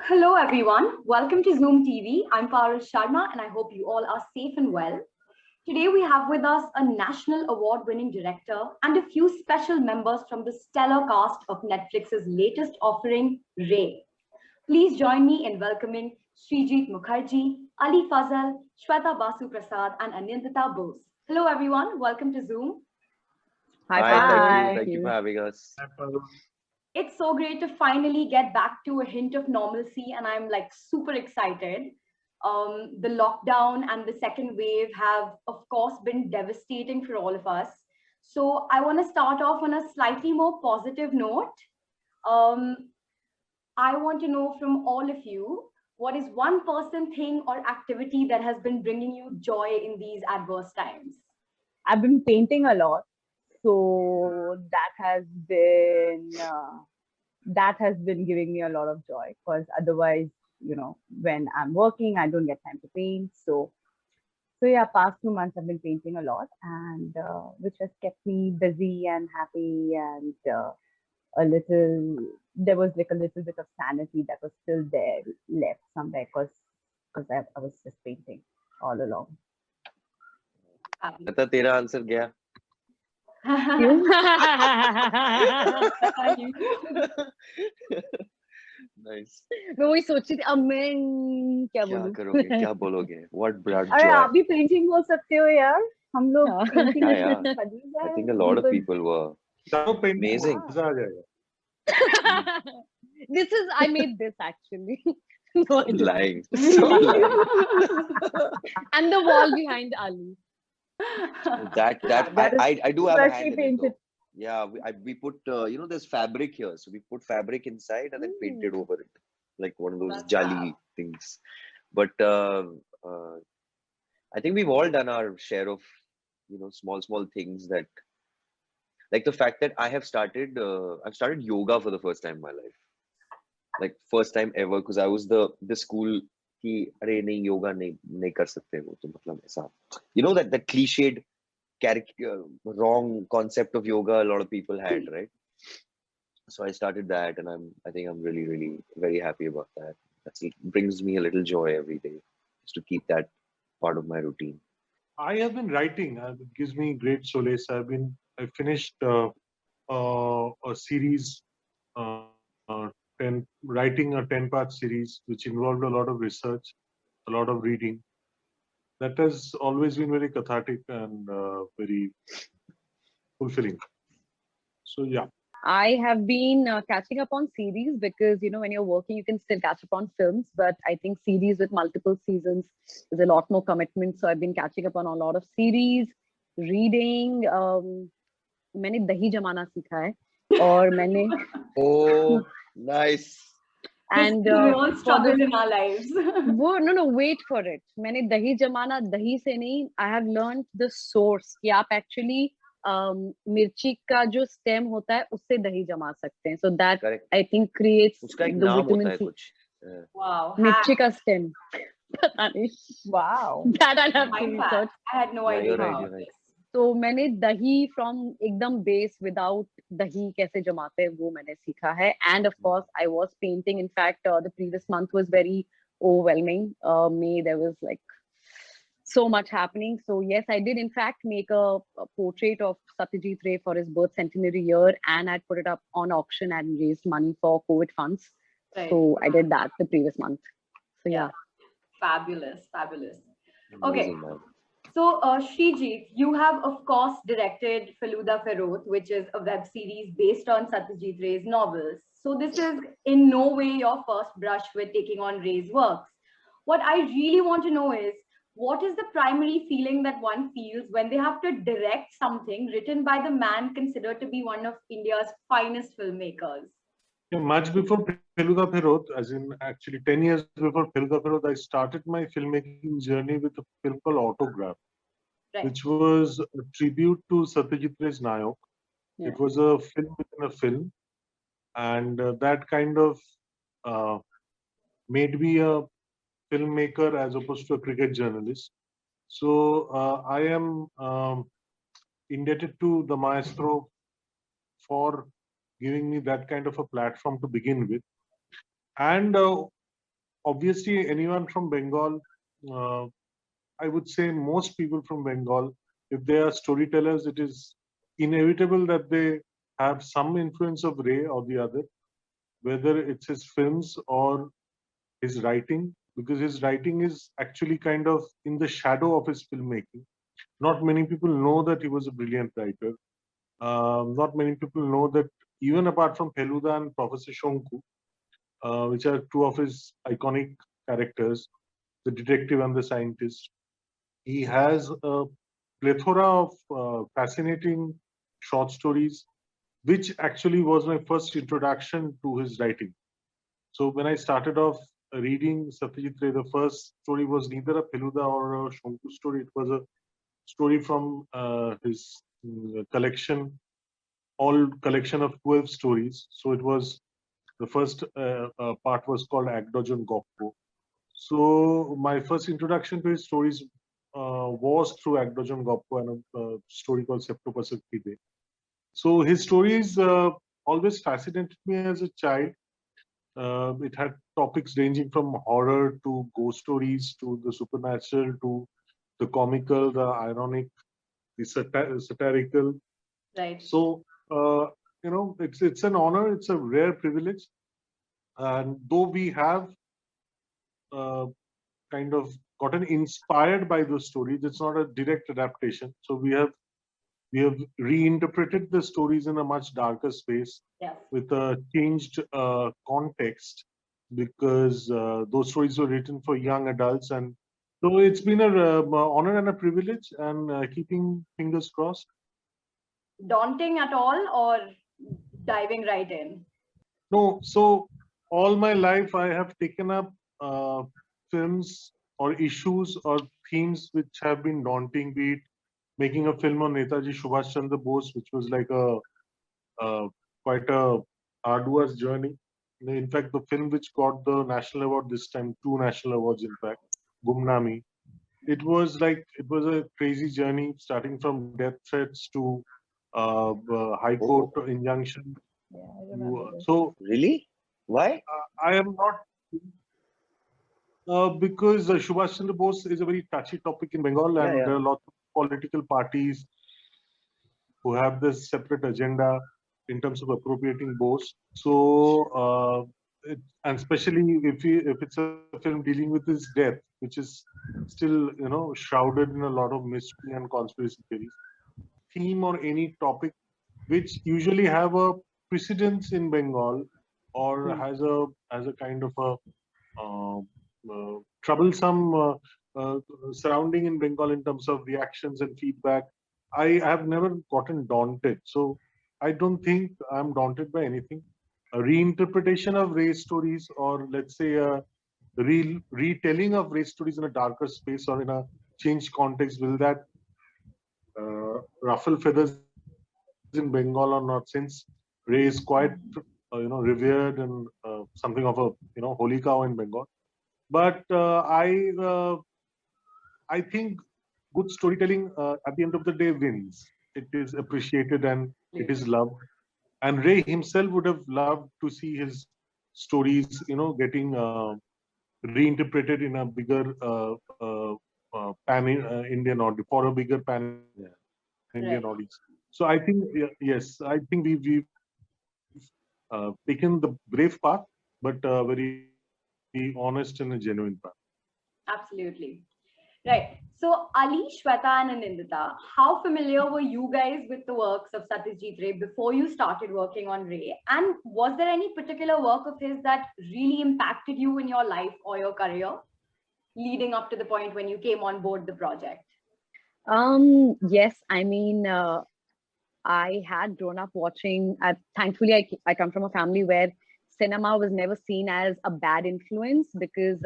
Hello, everyone. Welcome to Zoom TV. I'm Paras Sharma, and I hope you all are safe and well. Today, we have with us a national award winning director and a few special members from the stellar cast of Netflix's latest offering, Ray. Please join me in welcoming Srijit Mukherjee, Ali Fazal, Shweta Basu Prasad, and Anindita Bose. Hello, everyone. Welcome to Zoom. Hi, Hi, thank you. Parul. Thank you for having us. It's so great to finally get back to a hint of normalcy, and I'm like super excited. The lockdown and the second wave have, of course, been devastating for all of us. So I want to start off on a slightly more positive note. Um, I want to know from all of you, what is one person, thing, or activity that has been bringing you joy in these adverse times? I've been painting a lot, so that has been giving me a lot of joy. Because otherwise, when I'm working, I don't get time to paint. So yeah, past 2 months I've been painting a lot, and which has kept me busy and happy, and a little. There was like a little bit of sanity that was still there left somewhere because I was just painting all along. Tata, तेरा answer गया. You? Nice. मैं वही सोच रही थी अब मैं क्या क्या बोलूं. करोगे? क्या बोलोगे? What brought अरे joy? आप भी पेंटिंग बोल सकते हो यार. हम लोग हाँ. पेंटिंग Yeah, इतना yeah. खरीदा I है. think a lot of people were amazing. मजा आ जाएगा. This is I made this actually. No, I didn't. Lying. So lying. And the wall behind Ali. That That is I do have a freshly hand in it painted. though. Yeah, we put there's fabric here, so we put fabric inside and then painted over it, like one of those That's jolly things. But uh, I think we've all done our share of small things that, like the fact that I've started yoga for the first time in my life, like first time ever, because I was the school कि अरे नहीं योगा नहीं कर सकते वो तो मतलब ऐसा that cliched wrong concept of yoga a lot of people had, right? So I started that, and I think I'm really very happy about that. It brings me a little joy every day, just to keep that part of my routine. I have been writing. It gives me great solace. I finished a series, writing a 10-part series, which involved a lot of research, a lot of reading. That has always been very cathartic and very fulfilling. So yeah. I have been catching up on series because when you're working you can still catch up on films, but I think series with multiple seasons is a lot more commitment. So I've been catching up on a lot of series, reading. मैंने दही जमाना सीखा है और मैंने Oh, nice. And we all struggle in our lives. वो no wait for it. मैंने दही जमाना दही से नहीं. I have learned the source कि आप actually मिर्ची का जो स्टेम होता है उससे दही जमा सकते हैं. So that Correct. I think creates उसका एक the नाम होता vitamin है C. कुछ. Wow. मिर्ची का स्टेम. पता नहीं. Wow. That I'll have to Fine fact. research. I had no Yeah, idea you're right, about you're right. this. तो मैंने दही from एकदम base without दही कैसे जमाते हैं वो मैंने सीखा है. And of course I was painting. In fact, the previous month was very overwhelming. May there was like so much happening. So yes, I did in fact make a portrait of Satyajit Ray for his birth centenary year, and I'd put it up on auction and raised money for COVID funds. Right. So I did that the previous month. So yeah. Fabulous. Okay. Amazing, man. So, Srijit, you have, of course, directed Feluda Feroz, which is a web series based on Satyajit Ray's novels. So, this is in no way your first brush with taking on Ray's works. What I really want to know is, what is the primary feeling that one feels when they have to direct something written by the man considered to be one of India's finest filmmakers? Yeah, much before Feluda Feroz, as in actually 10 years before Feluda Feroz, I started my filmmaking journey with a film called Autograph, Right. which was a tribute to Satyajit Ray's Nayok. Yeah. It was a film within a film, and that kind of made me a filmmaker as opposed to a cricket journalist. So I am indebted to the maestro for giving me that kind of a platform to begin with. And obviously anyone from Bengal, I would say most people from Bengal, if they are storytellers, it is inevitable that they have some influence of Ray or the other, whether it's his films or his writing, because his writing is actually kind of in the shadow of his filmmaking. Not many people know that he was a brilliant writer. Not many people know that even apart from Feluda and Professor Shonku, which are two of his iconic characters, the detective and the scientist, he has a plethora of fascinating short stories, which actually was my first introduction to his writing. So when I started off reading Satyajit Ray, the first story was neither a Feluda or a Shonku story. It was a story from his collection, all collection of 12 stories. So it was the first part was called Agdojon Goppo. So my first introduction to his stories was through Agdojon Goppo and a story called Septopasuk Pide. So his stories always fascinated me as a child. It had topics ranging from horror to ghost stories to the supernatural to the comical, the ironic, the satirical. Right. So it's an honor. It's a rare privilege, and though we have kind of gotten inspired by those stories, it's not a direct adaptation. So we have reinterpreted the stories in a much darker space Yes. with a changed context, because those stories were written for young adults, and so it's been a honor and a privilege, and keeping fingers crossed. Daunting at all, or diving right in? No, so all my life I have taken up films or issues or themes which have been daunting, be it making a film on Netaji Subhash Chandra Bose, which was like quite a arduous journey. In fact, the film which got the national award this time, two national awards in fact, Gumnami, it was a crazy journey, starting from death threats to high court injunction. Yeah, I remember this. So Really? Why? I am not because Subhash Chandra Bose is a very touchy topic in Bengal, and Yeah, there are lots of political parties who have this separate agenda in terms of appropriating Bose. So, and especially if it's a film dealing with his death, which is still shrouded in a lot of mystery and conspiracy theories, theme or any topic which usually have a precedence in Bengal or has a kind of a troublesome surrounding in Bengal in terms of reactions and feedback. I have never gotten daunted. So I don't think I'm daunted by anything. A reinterpretation of race stories, or let's say a retelling of race stories in a darker space or in a changed context, will that ruffle feathers in Bengal or not? Since Ray is quite revered and something of a holy cow in Bengal. But I think good storytelling at the end of the day wins. It is appreciated and it is loved. And Ray himself would have loved to see his stories, getting reinterpreted in a bigger pan Indian audience, for a bigger pan Indian audience. Right. So I think yes, I think we've taken the brave path, but very honest and a genuine path. Absolutely. Right. So, Ali, Shweta, and Anindita, how familiar were you guys with the works of Satyajit Ray before you started working on Ray? And was there any particular work of his that really impacted you in your life or your career, leading up to the point when you came on board the project? Yes, I mean, I had grown up watching. Thankfully, I come from a family where cinema was never seen as a bad influence, because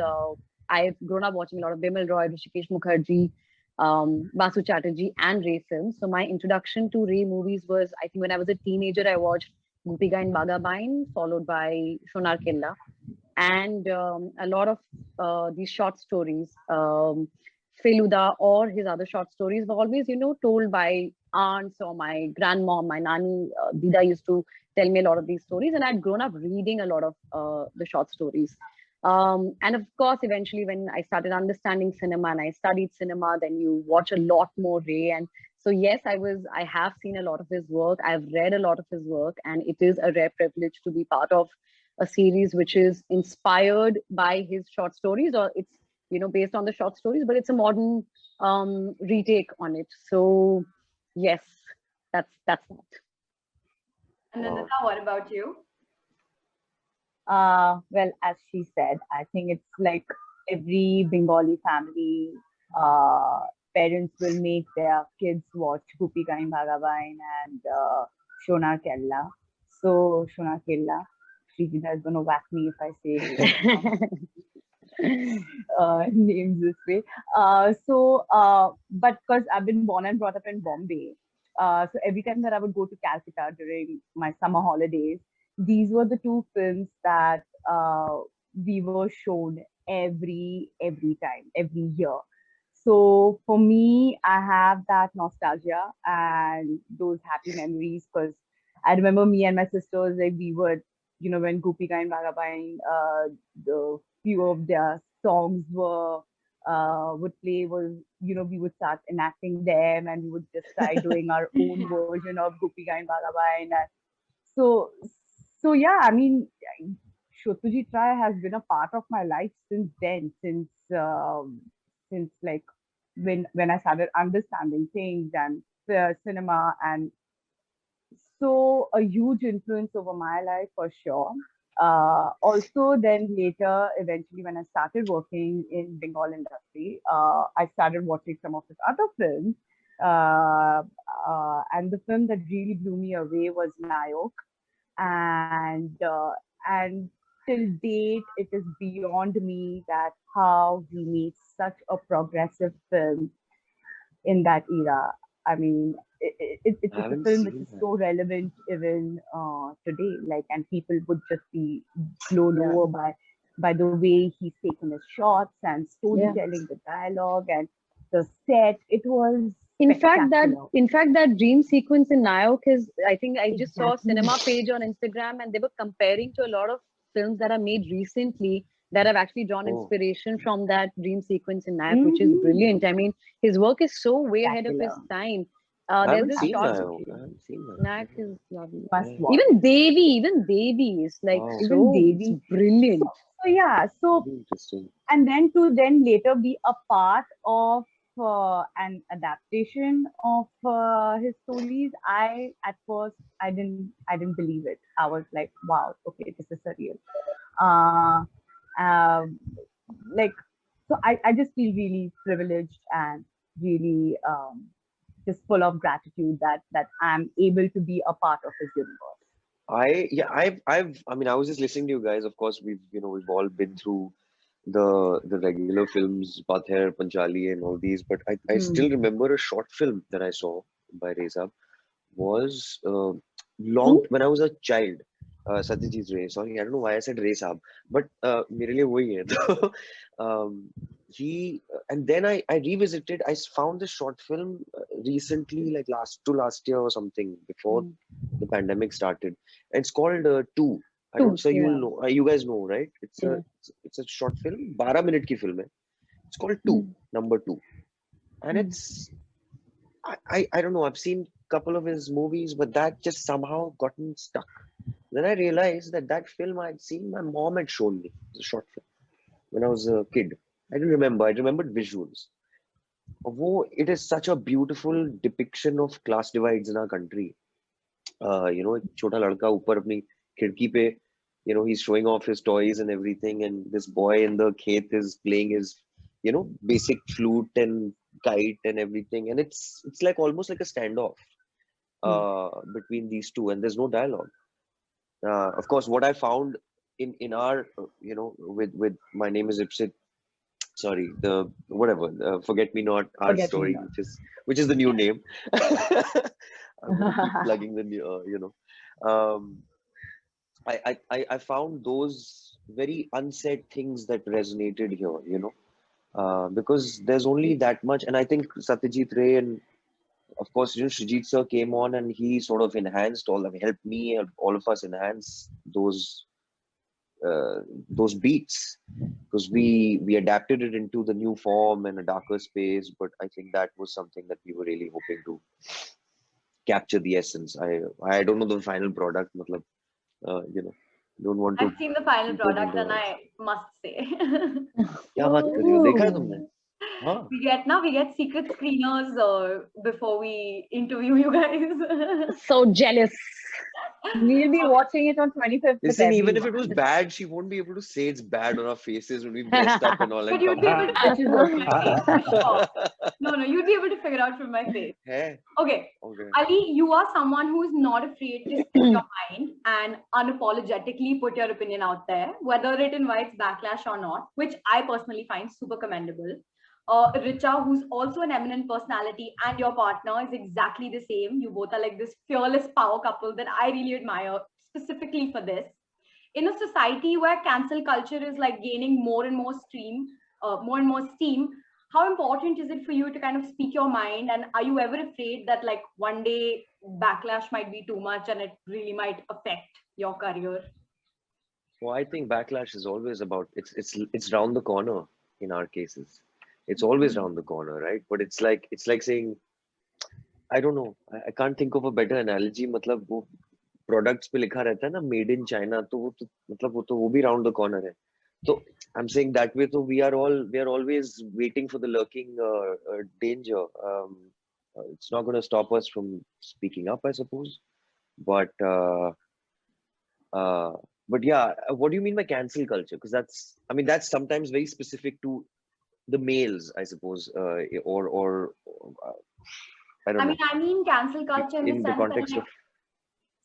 I've grown up watching a lot of Bimal Roy, Rishikesh Mukherjee, Basu Chatterjee, and Ray films. So my introduction to Ray movies was, I think, when I was a teenager, I watched Gopiga and Bagabain, followed by Sonar Killa, and a lot of these short stories. Feluda or his other short stories were always, told by aunts or my grandmom, my nanny. Dida used to tell me a lot of these stories, and I'd grown up reading a lot of the short stories. And of course, eventually, when I started understanding cinema and I studied cinema, then you watch a lot more Ray. And so, yes, I have seen a lot of his work. I've read a lot of his work, and it is a rare privilege to be part of a series which is inspired by his short stories, or it's, based on the short stories, but it's a modern retake on it. So, yes, that's that. And Wow. Nandita, what about you? Well, as she said, I think it's like every Bengali family, parents will make their kids watch Gopika in Bhagavan and Shonar Kella. So, Shonar Kella, Srijita is going to whack me if I say names this way. But because I've been born and brought up in Bombay, so every time that I would go to Calcutta during my summer holidays, these were the two films that we were shown every time, every year. So for me, I have that nostalgia and those happy memories because I remember me and my sisters, like we would, when Gopika and Bhagavan, the few of their songs would play was, we would start enacting them and we would just try doing our own version of Gopika and Bhagavan. And so, so yeah, I mean, Shotuji Try has been a part of my life since then, since like when I started understanding things and cinema, and so a huge influence over my life for sure. Also, then later, eventually, when I started working in Bengal industry, I started watching some of his other films. And the film that really blew me away was Nayok. And till date, it is beyond me that how he made such a progressive film in that era. I mean, it's I a haven't film which seen is that. so relevant even today. Like, and people would just be blown Yeah. over by the way he's taken his shots and Yeah. storytelling, the dialogue and the set. It was In fact, spectacular. that dream sequence in Nayok is, I think I just saw a Exactly. cinema page on Instagram, and they were comparing to a lot of films that are made recently that have actually drawn Oh, inspiration from that dream sequence in Nayak, which is Mhm. brilliant. I mean, his work is so way ahead of his Spectacular. time. I There's haven't this seen short. Nayak. Absolutely. I haven't seen that. Nayak is lovely. Must Yeah. watch. Even Devi is like Wow. Even so Devi. brilliant. So yeah, so Very interesting. and then to then later be a part of an adaptation of his stories, I at first I didn't believe it. I was like, wow, okay, this is surreal. Uh, um, like, so I just feel really privileged and really just full of gratitude that I'm able to be a part of his universe. I mean, I was just listening to you guys. Of course, we've all been through the regular films, Pather, Panchali, and all these. But I Hmm. still remember a short film that I saw by Reza was long when I was a child. Satyajit Ray. Sorry, I don't know why I said Ray Saab, but मेरे लिए वही है. तो, he and then I revisited. Found this short film recently, like last year or something, before Hmm. the pandemic started. And it's called Two. I Two, don't, so you will yeah. know. You guys know, right? Yeah. It's a short film. 12 minute की film है. It's called Two, number two, and Hmm. it's I don't know. I've seen a couple of his movies, but that just somehow gotten stuck. Then I realized that film I'd seen, my mom had shown me. It was a short film when I was a kid. I didn't remember. I remembered visuals. It is such a beautiful depiction of class divides in our country. एक छोटा लड़का ऊपर अपनी खिड़की पे, he's showing off his toys and everything, and this boy in the khet is playing his, basic flute and kite and everything, and it's like almost like a standoff between these two, and there's no dialogue. Of course, what I found in our, with My Name is Ipsit, sorry, the whatever, Forget Me Not, Our Forget me Story, not. which is the new name. I'm gonna keep plugging the new, I found those very unsaid things that resonated here, because there's only that much, and I think Satyajit Ray and of course, Shrijit sir came on and he sort of enhanced helped me, helped all of us enhance those those beats, because we adapted it into the new form and a darker space. But I think that was something that we were really hoping to capture the essence. I don't know the final product, matlab, don't want to. I've seen the final keep it in product the and I words. must say. क्या बात कर रही हो? देखा है तुमने? हाँ. we get secret screeners before we interview you guys. So jealous. We'll be watching it on 25th. Listen, even if it was bad, she won't be able to say it's bad on our faces when we've dressed up and all. But And you'd be able to That is figure out okay. my face. Sure. No, you'd be able to figure out from my face. Hai? Okay. Okay. Ali, you are someone who is not afraid to speak your mind and unapologetically put your opinion out there, whether it invites backlash or not, which I personally find super commendable. Richa, who's also an eminent personality, and your partner is exactly the same. You both are like this fearless power couple that I really admire, specifically for this. In a society where cancel culture is like gaining more and more steam, how important is it for you to kind of speak your mind? And are you ever afraid that like one day backlash might be too much and it really might affect your career? Well, I think backlash is always about it's round the corner in our cases. It's always round the corner, right? But it's like saying, I don't know. I can't think of a better analogy. मतलब वो products पे लिखा रहता है ना made in China, तो वो तो मतलब वो भी round the corner है. So I'm saying that way. So we are always waiting for the lurking danger. It's not going to stop us from speaking up, I suppose. But yeah, what do you mean by cancel culture? Because that's sometimes very specific to the males, I suppose, or I don't know. I mean cancel culture in the sense context that, like,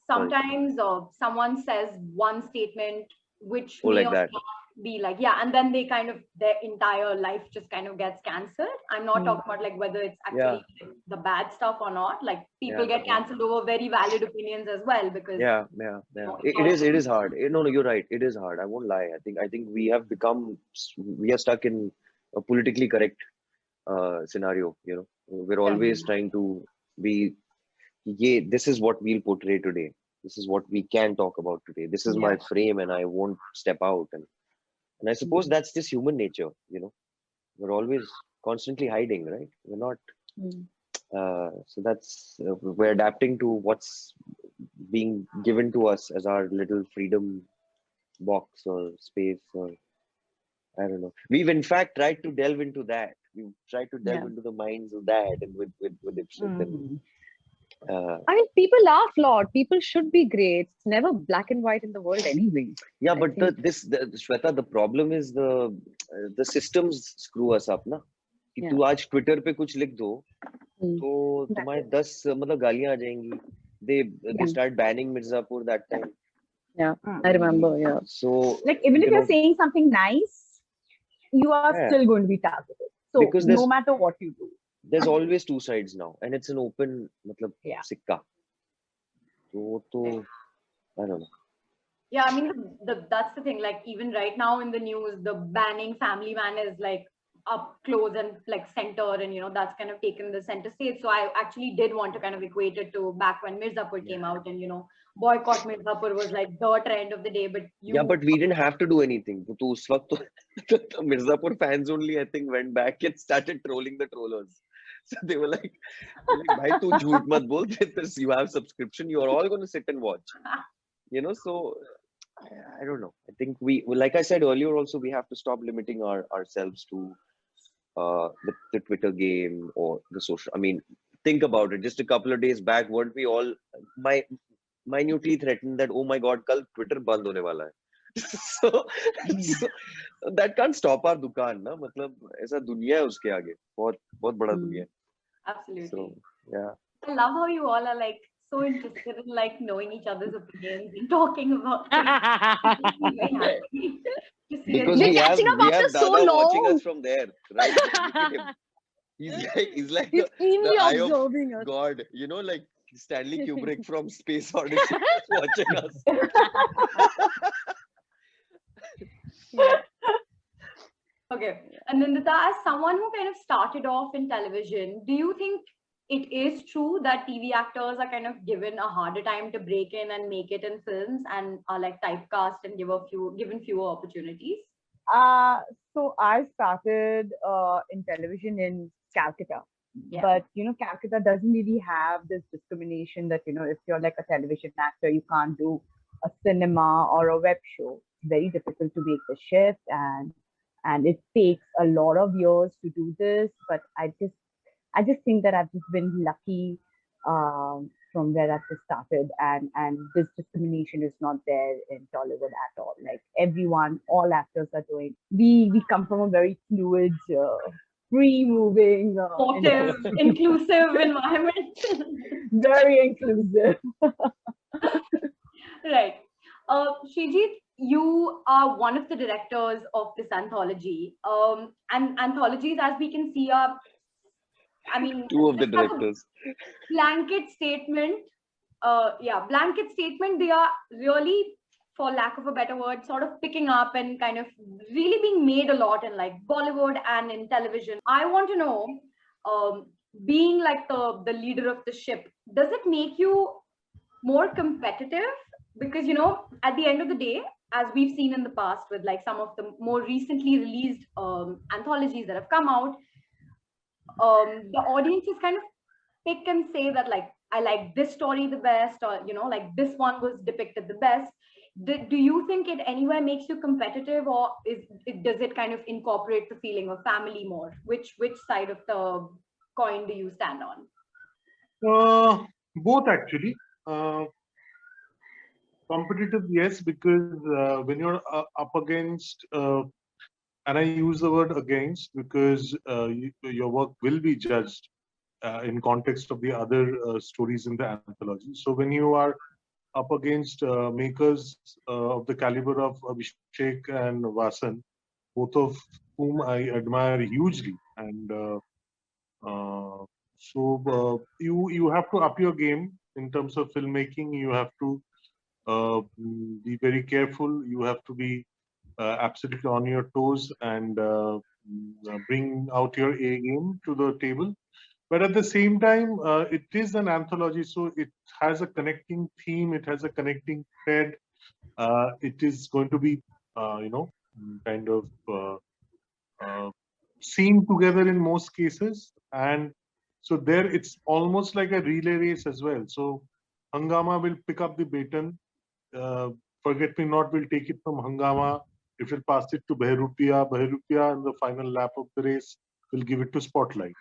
sometimes someone says one statement which may like or that. not be like, yeah, and then they kind of, their entire life just kind of gets cancelled. I'm not talking about like whether it's actually the bad stuff or not. Like people get cancelled over very valid opinions as well, because it is hard. No, you're right. It is hard. I won't lie. I think we are stuck in a politically correct scenario. We're always trying to be, this is what we'll portray today. This is what we can talk about today. This is my frame, and I won't step out. And I suppose that's just human nature. We're always constantly hiding, right? We're not. So that's we're adapting to what's being given to us as our little freedom box or space, or I don't know. We've in fact tried to delve into that. We've tried to delve into the minds of that, and with Ipsit. I mean, people laugh a lot. People should be great. It's never black and white in the world anyway. Yeah, but Shweta, the problem is the systems screw us up, na? कि तू आज Twitter पे कुछ लिख दो तो तुम्हारे 10 मतलब गालियां आ जाएंगी. They start banning Mirzapur that time. Yeah, I remember. Yeah. So like even if you're saying something nice, you are still going to be targeted. So because no matter what you do, there's always two sides now, and it's an open matlab sikka. So I don't know. Yeah, I mean that's the thing. Like even right now in the news, the banning Family Man is like up close and like center, and that's kind of taken the center stage. So I actually did want to kind of equate it to back when Mirzapur came out, and boycott Mirzapur was like the trend of the day. But but we didn't have to do anything. So us waqt the Mirzapur fans only, I think, went back and started trolling the trollers. So they were like, "Bhai, tu jhoot mat bol. You have subscription. You are all going to sit and watch." So I don't know. I think like I said earlier, also we have to stop limiting ourselves to the Twitter game or the social. I mean, think about it. Just a couple of days back, weren't we all minutely threatened that, oh my God, kal Twitter band hone wala hai. So that can't stop our dukaan, na? Matlab, aisa duniya hai uske aage. बहुत बड़ा दुनिया है. Absolutely. So yeah. I love how you all are like so interested in like knowing each other's opinions and talking about things. Because we have Dada watching us from there, right? He's like the eye of God, like Stanley Kubrick from Space Odyssey watching us. Okay, and Nandita, as someone who kind of started off in television, do you think it is true that TV actors are kind of given a harder time to break in and make it in films, and are like typecast and given fewer opportunities? So I started in television in Calcutta. Yeah. But Calcutta doesn't really have this discrimination that if you're like a television actor, you can't do a cinema or a web show. It's very difficult to make the shift, and it takes a lot of years to do this. But I just think that I've just been lucky from where I've just started, and this discrimination is not there in Tollywood at all. Like everyone, all actors are doing. We come from a very fluid, free moving, Supportive, inclusive environment. very inclusive. Right. Srijit, you are one of the directors of this anthology. And anthologies, as we can see, are, I mean, Two of the just as a directors. blanket statement. Blanket statement. They are really, for lack of a better word, sort of picking up and kind of really being made a lot in like Bollywood and in television. I want to know, being like the leader of the ship, does it make you more competitive? Because at the end of the day, as we've seen in the past with like some of the more recently released anthologies that have come out, the audiences kind of pick and say that like, I like this story the best, or like this one was depicted the best. Do you think it anywhere makes you competitive, or does it kind of incorporate the feeling of family more? Which side of the coin do you stand on? Both actually. Competitive, yes, because when you're up against, and I use the word against because your work will be judged in context of the other stories in the anthology. So when you are up against makers of the caliber of Abhishek and Vasan, both of whom I admire hugely, and you have to up your game in terms of filmmaking. You have to be very careful. You have to be absolutely on your toes and bring out your A game to the table. But at the same time, it is an anthology, so it has a connecting theme. It has a connecting thread. It is going to be, kind of seen together in most cases, and so there it's almost like a relay race as well. So Hungama will pick up the baton. Forget Me Not will take it from Hungama. It will pass it to Behrupia. Behrupia in the final lap of the race will give it to Spotlight.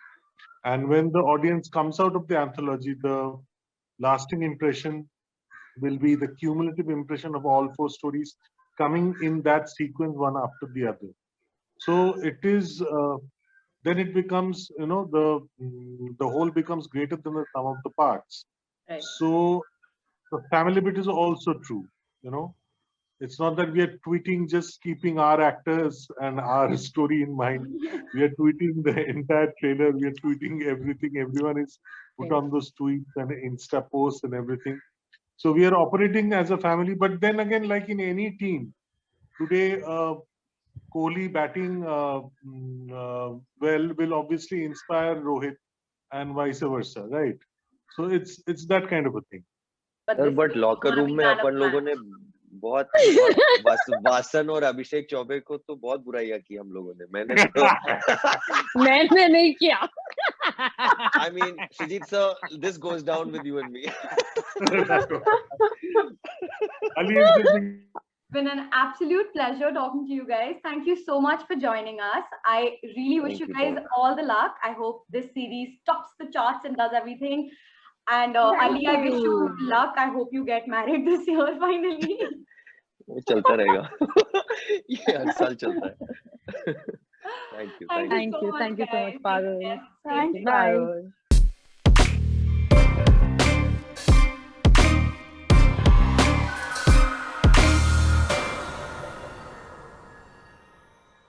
And when the audience comes out of the anthology, the lasting impression will be the cumulative impression of all four stories coming in that sequence, one after the other. So it is, then it becomes, the whole becomes greater than the sum of the parts. Right. So the family bit is also true, It's not that we are tweeting just keeping our actors and our story in mind. We are tweeting the entire trailer. We are tweeting everything. Everyone is put on those tweets and Insta posts and everything. So we are operating as a family. But then again, like in any team, today, Kohli batting well will obviously inspire Rohit and vice versa, right? So it's that kind of a thing. But locker room में अपन लोगों ने बहुत वासन और अभिषेक चौबे को तो बहुत बुराइयां की हम लोगों ने. मैंने नहीं किया. I mean, Srijit sir, this goes down with you and me. It's been an absolute pleasure talking to you guys. Thank you so much for joining us. I really wish you guys all the luck. I hope this series tops the charts and does everything. And Ali, I wish you luck. I hope you get married this year finally. वो चलता रहेगा. ये हर साल चलता है. Thank you. Thank you so much, Parul. Yes, Thank you, bye. Parul.